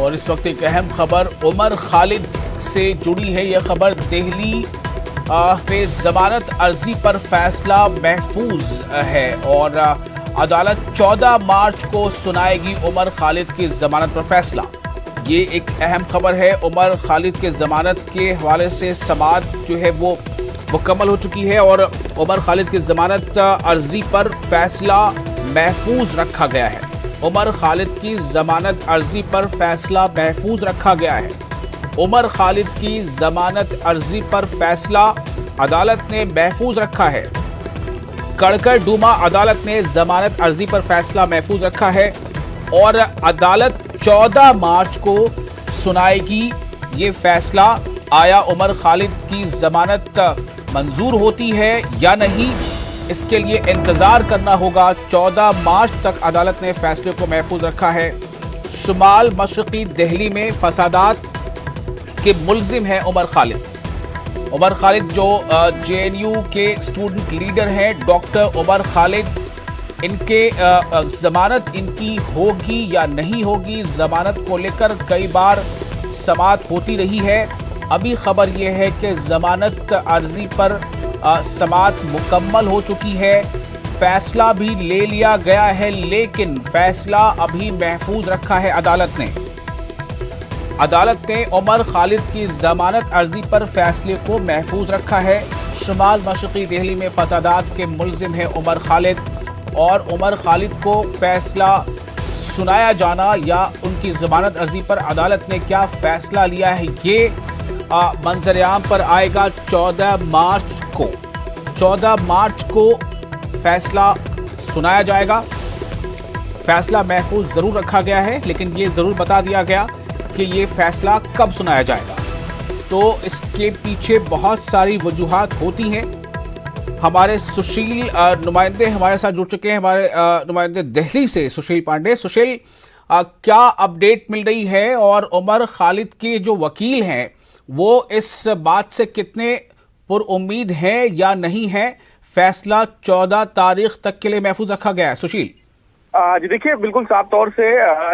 और इस वक्त एक अहम खबर उमर खालिद से जुड़ी है। यह खबर दिल्ली पे जमानत अर्जी पर फैसला महफूज है और अदालत 14 मार्च को सुनाएगी उमर खालिद की जमानत पर फैसला। ये एक अहम खबर है। उमर खालिद के जमानत के हवाले से समाअत जो है वो मुकम्मल हो चुकी है और उमर खालिद की जमानत अर्जी पर फैसला महफूज रखा गया है। उमर खालिद की जमानत अर्जी पर फैसला महफूज रखा गया है। उमर खालिद की जमानत अर्जी पर फैसला अदालत ने महफूज रखा है। कड़कर डूमा अदालत ने जमानत अर्जी पर फैसला महफूज रखा है और अदालत 14 मार्च को सुनाएगी ये फैसला। आया उमर खालिद की जमानत मंजूर होती है या नहीं, इसके लिए इंतजार करना होगा। 14 मार्च तक अदालत ने फैसले को महफूज रखा है। शुमाल मशरकी दिल्ली में फसादात के मुल्जिम है उमर खालिद। उमर खालिद जो जेएनयू के स्टूडेंट लीडर हैं, डॉक्टर उमर खालिद, इनके जमानत इनकी होगी या नहीं होगी, जमानत को लेकर कई बार समाअत होती रही है। अभी खबर यह है कि जमानत अर्जी पर समाअत मुकम्मल हो चुकी है, फैसला भी ले लिया गया है, लेकिन फैसला अभी महफूज रखा है अदालत ने। अदालत ने उमर खालिद की जमानत अर्जी पर फैसले को महफूज रखा है। शुमाल मशरकी दिल्ली में फसादात के मुल्जिम है उमर खालिद और उमर खालिद को फैसला सुनाया जाना या उनकी जमानत अर्जी पर अदालत ने क्या फैसला लिया है, ये मंजर-ए-आम पर आएगा 14 मार्च को। 14 मार्च को फैसला सुनाया जाएगा। फैसला महफूज जरूर रखा गया है, लेकिन ये जरूर बता दिया गया कि ये फैसला कब सुनाया जाएगा। तो इसके पीछे बहुत सारी वजूहात होती हैं। हमारे सुशील नुमाइंदे हमारे साथ जुड़ चुके हैं, हमारे नुमाइंदे दिल्ली से सुशील पांडे। सुशील, क्या अपडेट मिल रही है और उमर खालिद के जो वकील हैं वो इस बात से कितने पुरउम्मीद हैं या नहीं है, फैसला 14 तारीख तक के लिए महफूज रखा गया है? सुशील जी देखिए, बिल्कुल साफ तौर से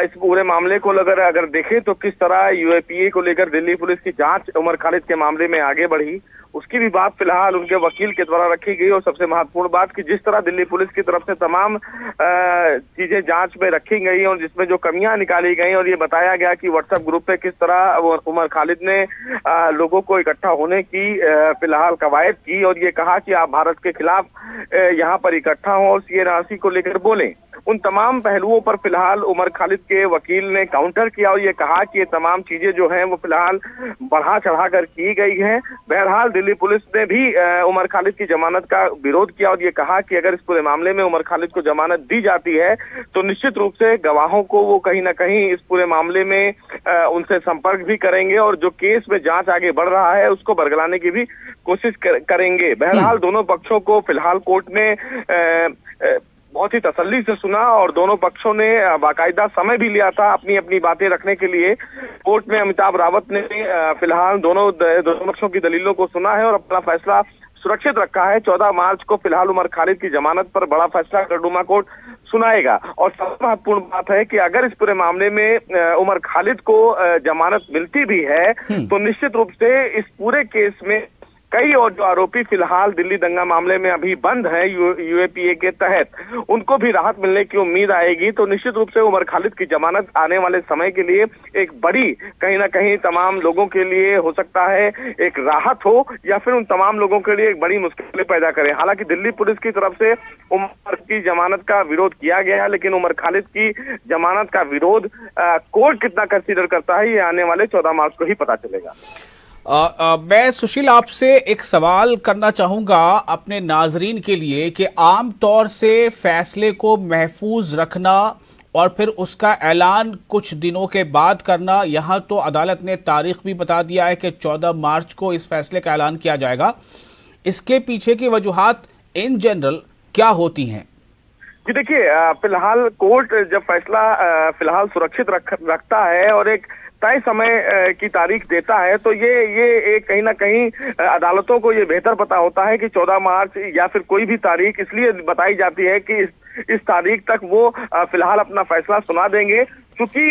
इस पूरे मामले को अगर देखें तो किस तरह यूएपीए को लेकर दिल्ली पुलिस की जांच उमर खालिद के मामले में आगे बढ़ी, उसकी भी बात फिलहाल उनके वकील के द्वारा रखी गई। और सबसे महत्वपूर्ण बात कि जिस तरह दिल्ली पुलिस की तरफ से तमाम चीजें जांच में रखी गई और जिसमें जो कमियां निकाली गई और ये बताया गया कि व्हाट्सएप ग्रुप पे किस तरह उमर खालिद ने लोगों को इकट्ठा होने की फिलहाल कवायद की और ये कहा कि आप भारत के खिलाफ यहाँ पर इकट्ठा हो और सीएनआरसी को लेकर बोलें। उन तमाम पहलुओं पर फिलहाल उमर खालिद के वकील ने काउंटर किया और ये कहा कि ये तमाम चीजें जो हैं वो फिलहाल बढ़ा चढ़ाकर की गई हैं। बहरहाल दिल्ली पुलिस ने भी उमर खालिद की जमानत का विरोध किया और ये कहा कि अगर इस पूरे मामले में उमर खालिद को जमानत दी जाती है तो निश्चित रूप से गवाहों को वो कहीं ना कहीं इस पूरे मामले में उनसे संपर्क भी करेंगे और जो केस में जांच आगे बढ़ रहा है उसको बरगलाने की भी कोशिश करेंगे। बहरहाल दोनों पक्षों को फिलहाल कोर्ट ने बहुत ही तसल्ली से सुना और दोनों पक्षों ने बाकायदा समय भी लिया था अपनी अपनी बातें रखने के लिए। कोर्ट में अमिताभ रावत ने फिलहाल दोनों पक्षों की दलीलों को सुना है और अपना फैसला सुरक्षित रखा है। 14 मार्च को फिलहाल उमर खालिद की जमानत पर बड़ा फैसला करडूमा कोर्ट सुनाएगा। और सबसे महत्वपूर्ण बात है कि अगर इस पूरे मामले में उमर खालिद को जमानत मिलती भी है तो निश्चित रूप से इस पूरे केस में कई और जो आरोपी फिलहाल दिल्ली दंगा मामले में अभी बंद हैं यूएपीए के तहत, उनको भी राहत मिलने की उम्मीद आएगी। तो निश्चित रूप से उमर खालिद की जमानत आने वाले समय के लिए एक बड़ी, कहीं ना कहीं तमाम लोगों के लिए हो सकता है एक राहत हो या फिर उन तमाम लोगों के लिए एक बड़ी मुश्किलें पैदा करे। हालांकि दिल्ली पुलिस की तरफ से उमर की जमानत का विरोध किया गया है, लेकिन उमर खालिद की जमानत का विरोध कोर्ट कितना कंसीडर करता है ये आने वाले 14 मार्च को ही पता चलेगा। मैं सुशील आपसे एक सवाल करना चाहूंगा अपने नाजरीन के लिए कि आम तौर से फैसले को महफूज रखना और फिर उसका ऐलान कुछ दिनों के बाद करना, यहाँ तो अदालत ने तारीख भी बता दिया है कि 14 मार्च को इस फैसले का ऐलान किया जाएगा। इसके पीछे की वजूहात इन जनरल क्या होती हैं? जी देखिए, फिलहाल कोर्ट जब फैसला फिलहाल सुरक्षित रखता है और एक तय समय की तारीख देता है तो ये कहीं ना कहीं अदालतों को ये बेहतर पता होता है कि 14 मार्च या फिर कोई भी तारीख इसलिए बताई जाती है कि इस तारीख तक वो फिलहाल अपना फैसला सुना देंगे। क्योंकि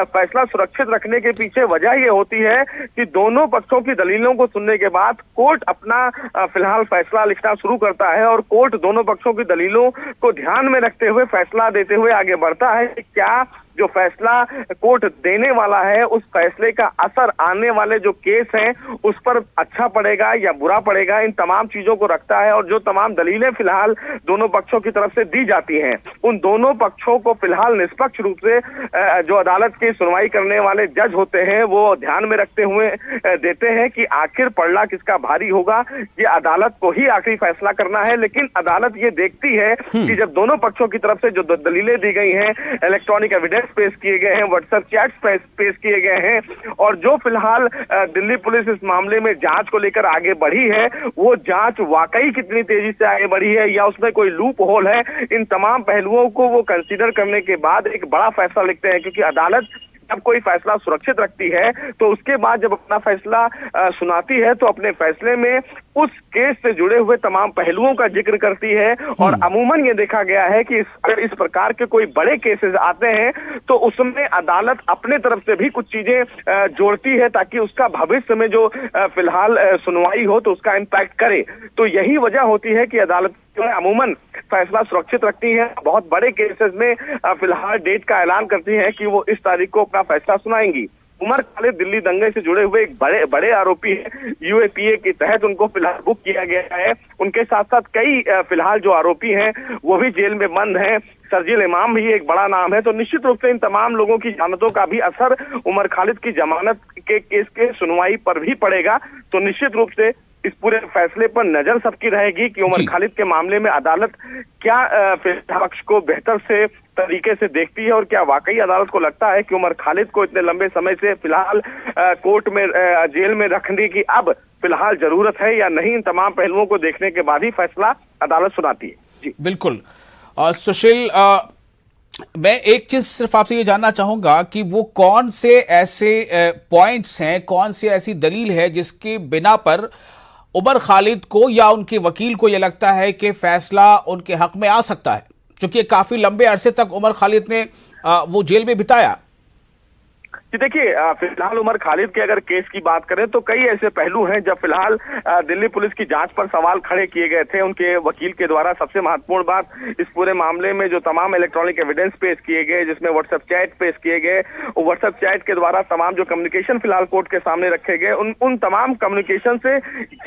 फैसला सुरक्षित रखने के पीछे वजह ये होती है कि दोनों पक्षों की दलीलों को सुनने के बाद कोर्ट अपना फिलहाल फैसला लिखना शुरू करता है और कोर्ट दोनों पक्षों की दलीलों को ध्यान में रखते हुए फैसला देते हुए आगे बढ़ता है कि क्या जो फैसला कोर्ट देने वाला है उस फैसले का असर आने वाले जो केस हैं उस पर अच्छा पड़ेगा या बुरा पड़ेगा, इन तमाम चीजों को रखता है। और जो तमाम दलीलें फिलहाल दोनों पक्षों की तरफ से दी जाती हैं उन दोनों पक्षों को फिलहाल निष्पक्ष रूप से जो अदालत की सुनवाई करने वाले जज होते हैं वो ध्यान में रखते हुए देते हैं कि आखिर पलड़ा किसका भारी होगा। ये अदालत को ही आखिरी फैसला करना है, लेकिन अदालत ये देखती है कि जब दोनों पक्षों की तरफ से जो दलीलें दी गई हैं, इलेक्ट्रॉनिक एविडेंस पेश किए गए हैं, व्हाट्सएप चैट्स पेश किए गए हैं और जो फिलहाल दिल्ली पुलिस इस मामले में जांच को लेकर आगे बढ़ी है, वो जांच वाकई कितनी तेजी से आगे बढ़ी है या उसमें कोई लूप होल है, इन तमाम पहलुओं को वो कंसीडर करने के बाद एक बड़ा फैसला लिखते हैं। क्योंकि अदालत जब कोई फैसला सुरक्षित रखती है तो उसके बाद जब अपना फैसला सुनाती है तो अपने फैसले में उस केस से जुड़े हुए तमाम पहलुओं का जिक्र करती है। और अमूमन ये देखा गया है कि इस प्रकार के कोई बड़े केसेस आते हैं तो उसमें अदालत अपने तरफ से भी कुछ चीजें जोड़ती है ताकि उसका भविष्य में जो फिलहाल सुनवाई हो तो उसका इम्पैक्ट करे। तो यही वजह होती है कि अदालत जो है अमूमन फैसला सुरक्षित रखती है। बहुत बड़े केसेस में फिलहाल डेट का ऐलान करती है कि वो इस तारीख को अपना फैसला सुनाएंगी। उमर खालिद दिल्ली दंगे से जुड़े हुए एक बड़े आरोपी है। यूएपीए के तहत उनको फिलहाल बुक किया गया है। उनके साथ साथ कई फिलहाल जो आरोपी हैं वो भी जेल में बंद हैं। शर्जील इमाम भी एक बड़ा नाम है। तो निश्चित रूप से इन तमाम लोगों की जमानतों का भी असर उमर खालिद की जमानत के केस के सुनवाई पर भी पड़ेगा। तो निश्चित रूप से इस पूरे फैसले पर नजर सबकी रहेगी कि उमर खालिद के मामले में अदालत क्या पक्ष को बेहतर से तरीके से देखती है और क्या वाकई अदालत को लगता है कि उमर खालिद को इतने लंबे समय से फिलहाल कोर्ट में जेल में रखने की अब फिलहाल जरूरत है या नहीं। इन तमाम पहलुओं को देखने के बाद ही फैसला अदालत सुनाती है। जी बिल्कुल। सुशील, मैं एक चीज सिर्फ आपसे ये जानना चाहूंगा कि वो कौन से ऐसे पॉइंट्स हैं, कौन सी ऐसी दलील है जिसके बिना पर उमर खालिद को या उनके वकील को यह लगता है कि फैसला उनके हक में आ सकता है, क्योंकि काफी लंबे अरसे तक उमर खालिद ने वो जेल में बिताया। कि देखिए फिलहाल उमर खालिद के अगर केस की बात करें तो कई ऐसे पहलू हैं जब फिलहाल दिल्ली पुलिस की जांच पर सवाल खड़े किए गए थे उनके वकील के द्वारा। सबसे महत्वपूर्ण बात इस पूरे मामले में जो तमाम इलेक्ट्रॉनिक एविडेंस पेश किए गए, जिसमें व्हाट्सएप चैट पेश किए गए, व्हाट्सएप चैट के द्वारा तमाम जो कम्युनिकेशन फिलहाल कोर्ट के सामने रखे गए, उन तमाम कम्युनिकेशन से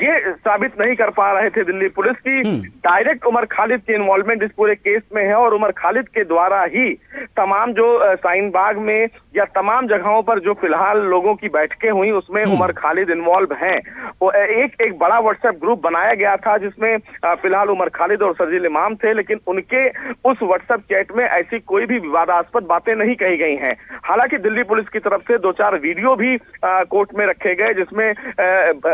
ये साबित नहीं कर पा रहे थे दिल्ली पुलिस की डायरेक्ट उमर खालिद की इन्वॉल्वमेंट इस पूरे केस में है। और उमर खालिद के द्वारा ही तमाम जो शाहीन बाग में या तमाम जगहों पर जो फिलहाल लोगों की बैठकें हुई उसमें उमर खालिद इन्वॉल्व हैं। वो एक बड़ा व्हाट्सएप ग्रुप बनाया गया था जिसमें फिलहाल उमर खालिद और शर्जील इमाम थे, लेकिन उनके उस व्हाट्सएप चैट में ऐसी कोई भी विवादास्पद बातें नहीं कही गई हैं। हालांकि दिल्ली पुलिस की तरफ से 2-4 वीडियो भी कोर्ट में रखे गए जिसमें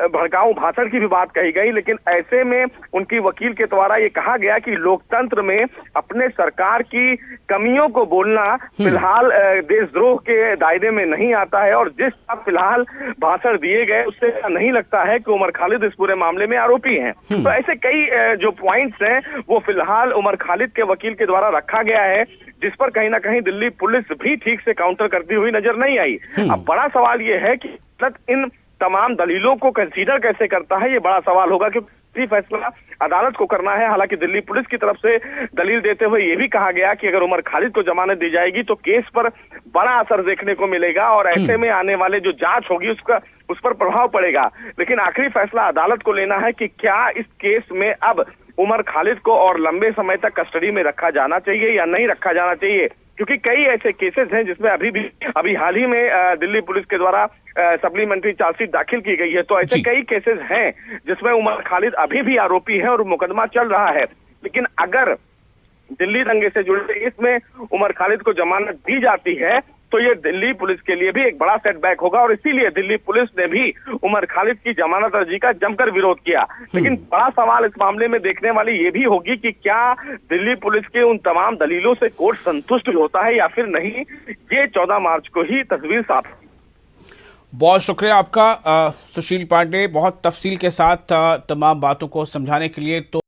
भड़काऊ भाषण की भी बात कही गई, लेकिन ऐसे में उनकी वकील के द्वारा ये कहा गया कि लोकतंत्र में अपने सरकार की कमियों को बोलना फिलहाल देशद्रोह के दायरे में नहीं आता है। और जिस फिलहाल भाषण दिए गए उससे नहीं लगता है कि उमर खालिद इस पूरे मामले में आरोपी हैं। तो ऐसे कई जो पॉइंट्स हैं वो फिलहाल उमर खालिद के वकील के द्वारा रखा गया है, जिस पर कहीं ना कहीं दिल्ली पुलिस भी ठीक से काउंटर करती हुई नजर नहीं आई। अब बड़ा सवाल ये है कि इन तमाम दलीलों को कंसीडर कैसे करता है, ये बड़ा सवाल होगा, क्योंकि फैसला अदालत को करना है। हालांकि दिल्ली पुलिस की तरफ से दलील देते हुए ये भी कहा गया कि अगर उमर खालिद को जमानत दी जाएगी तो केस पर बड़ा असर देखने को मिलेगा और ऐसे में आने वाले जो जांच होगी उस पर प्रभाव पड़ेगा। लेकिन आखिरी फैसला अदालत को लेना है कि क्या इस केस में अब उमर खालिद को और लंबे समय तक कस्टडी में रखा जाना चाहिए या नहीं रखा जाना चाहिए। क्योंकि कई ऐसे केसेस हैं जिसमें अभी हाल ही में दिल्ली पुलिस के द्वारा सप्लीमेंट्री चार्जशीट दाखिल की गई है। तो ऐसे कई केसेस हैं जिसमें उमर खालिद अभी भी आरोपी है और मुकदमा चल रहा है। लेकिन अगर दिल्ली दंगे से जुड़े इसमें उमर खालिद को जमानत दी जाती है तो ये दिल्ली पुलिस के लिए भी एक बड़ा सेटबैक होगा और इसीलिए दिल्ली पुलिस ने भी उमर खालिद की जमानत अर्जी का जमकर विरोध किया। लेकिन बड़ा सवाल इस मामले में देखने वाली ये भी होगी कि क्या दिल्ली पुलिस के उन तमाम दलीलों से कोर्ट संतुष्ट होता है या फिर नहीं। ये 14 मार्च को ही तस्वीर साफ। बहुत शुक्रिया आपका सुशील पांडे, बहुत तफसील के साथ तमाम बातों को समझाने के लिए। तो